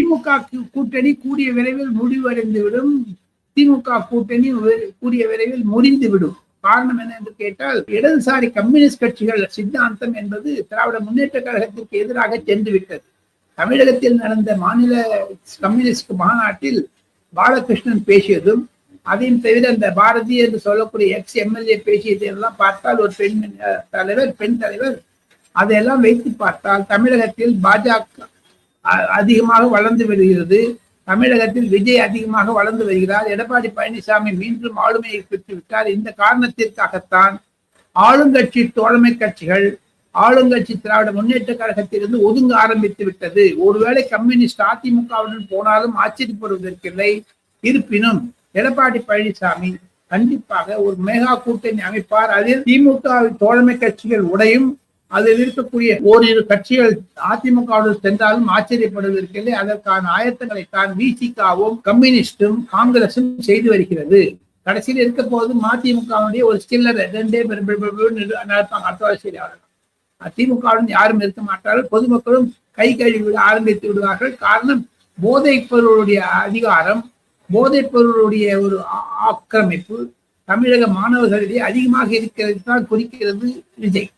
திமுக கூட்டணி கூடிய விரைவில் முடிவடைந்துவிடும், திமுக கூட்டணி கூடிய விரைவில் முறிந்துவிடும். காரணம் என்ன என்று கேட்டால், இடதுசாரி கம்யூனிஸ்ட் கட்சிகள் சித்தாந்தம் என்பது திராவிட முன்னேற்ற கழகத்திற்கு எதிராக சென்று விட்டது. தமிழகத்தில் நடந்த மாநில கம்யூனிஸ்ட் மாநாட்டில் பாலகிருஷ்ணன் பேசியதும், அதையும் தவிர அந்த பாரதி என்று சொல்லக்கூடிய எக்ஸ் எம்எல்ஏ பேசியதை எல்லாம் பார்த்தால், ஒரு பெண் தலைவர் அதையெல்லாம் வைத்து பார்த்தால் தமிழகத்தில் பாஜக அதிகமாக வளர்ந்து வருகிறது, தமிழகத்தில் விஜய் அதிகமாக வளர்ந்து வருகிறார், எடப்பாடி பழனிசாமி மீண்டும் ஆளுமையை பெற்றுவிட்டார். இந்த காரணத்திற்காகத்தான் ஆளுங்கட்சி தோழமை கட்சிகள் ஆளுங்கட்சி திராவிட முன்னேற்ற கழகத்திலிருந்து ஒதுங்க ஆரம்பித்து விட்டது. ஒருவேளை கம்யூனிஸ்ட் அதிமுகவுடன் போனாலும் ஆச்சரியப்படுவதற்கில்லை. இருப்பினும் எடப்பாடி பழனிசாமி கண்டிப்பாக ஒரு மெகா கூட்டணி அமைப்பார். அதில் திமுக தோழமை கட்சிகள் உடையும், அதில் இருக்கக்கூடிய ஓரிரு கட்சிகள் அதிமுகவுடன் சென்றாலும் ஆச்சரியப்படுவதற்கில்லை. அதற்கான ஆயத்தங்களை தான் விசிகாவும் கம்யூனிஸ்டும் காங்கிரசும் செய்து வருகிறது. கடைசியில் இருக்க போது மதிமுகவுடைய ஒரு சில்லர் ரெண்டே நடப்பாங்க. அர்த்தவாசியாளர்கள் திமுகவுடன் யாரும் இருக்க மாட்டார்கள். பொதுமக்களும் கை கழுவி விட ஆரம்பித்து விடுவார்கள். காரணம், போதைப் பொருளுடைய அதிகாரம், போதைப் பொருளுடைய ஒரு ஆக்கிரமிப்பு தமிழக மாணவர்களிடையே அதிகமாக இருக்கிறது தான் குறிக்கிறது விஜய்.